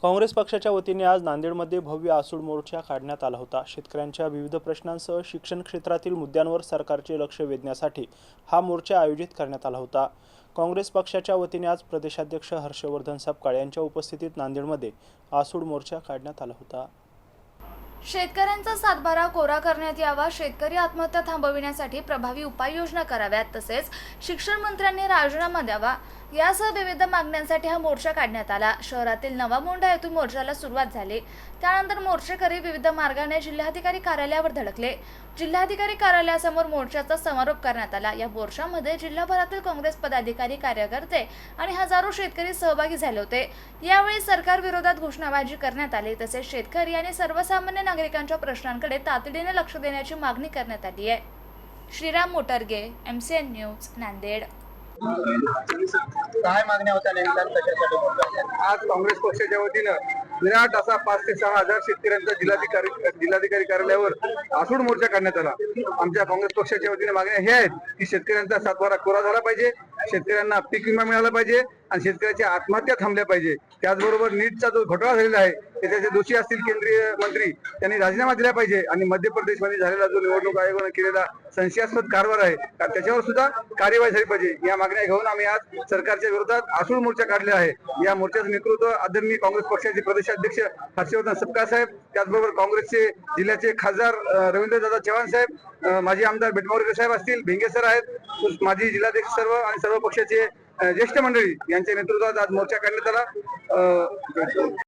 काँग्रेस पक्षाच्या वतीने आज नांदेडमध्ये भव्य आसूड मोर्चा काढण्यात आला होता। शेतकऱ्यांच्या विविध प्रश्नांसह शिक्षण क्षेत्रातील मुद्द्यांवर सरकारचे लक्ष वेधण्यासाठी हा मोर्चा आयोजित करण्यात आला होता। काँग्रेस पक्षाच्या वतीने आज प्रदेशाध्यक्ष हर्षवर्धन सपकाळ यांच्या उपस्थितीत नांदेडमध्ये आसूड मोर्चा काढण्यात आला होता। शेतकऱ्यांचा सातबारा कोरा करण्यात यावा, शेतकरी आत्महत्या थांबविण्यासाठी प्रभावी उपाययोजना कराव्यात, तसेच शिक्षण मंत्र्यांनी राजीनामा द्यावा यासह विविध मागण्यांसाठी हा मोर्चा काढण्यात आला। शहरातील नवामोंढा येथून मोर्चाला सुरुवात झाली। त्यानंतर मोर्चेकरी विविध मार्गाने जिल्हाधिकारी कार्यालयावर धडकले। जिल्हाधिकारी कार्यालयासमोर मोर्चाचा समारोप करण्यात आला। या मोर्चामध्ये जिल्हाभरातील काँग्रेस पदाधिकारी, कार्यकर्ते आणि हजारो शेतकरी सहभागी झाले होते। यावेळी सरकार विरोधात घोषणाबाजी करण्यात आली, तसेच शेतकरी आणि सर्वसामान्य नागरिकांच्या प्रश्नांकडे तातडीने लक्ष देण्याची मागणी करण्यात आली आहे। Shriram Motarge, MCN news, Nanded. काय मागण्या होत्या नेमक्या कशासाठी? आज काँग्रेस पक्षाच्या वतीनं विराट असा 5 ते 6 हजार शेतकऱ्यांचा जिल्हाधिकारी कार्यालयावर आसूड मोर्चा काढण्यात आला। आमच्या काँग्रेस पक्षाच्या वतीने मागण्या हे आहेत की शेतकऱ्यांचा सातबारा कोरा झाला पाहिजे, शेतकऱ्यांना पीक विमा मिळाला पाहिजे आणि शेतकऱ्याच्या आत्महत्या थांबल्या पाहिजे। त्याचबरोबर नीटचा जो घोटाळा झालेला आहे त्याचे दोषी असतील केंद्रीय मंत्री त्यांनी राजीनामा दिला पाहिजे आणि मध्य प्रदेशमध्ये झालेला जो निवडणूक आयोगाने केलेला संशयास्पद कारभार आहे त्याच्यावर सुद्धा कार्यवाही झाली पाहिजे। या मागण्या घेऊन आम्ही आज सरकारच्या विरोधात आसूड मोर्चा काढला आहे। या मोर्चाचं नेतृत्व आदरणीय काँग्रेस पक्षाचे प्रदेशाध्यक्ष हर्षवर्धन सपकाळ साहेब, त्याचबरोबर काँग्रेसचे जिल्ह्याचे खासदार रवींद्रदादा चव्हाण साहेब, माजी आमदार बेटमावरकर साहेब असतील, भिंगे सर आहेत, माजी जिल्हाध्यक्ष सर्व आणि सर्व पक्षाचे ज्येष्ठ मंडळी यांच्या नेतृत्वात आज मोर्चा काढण्यात आला।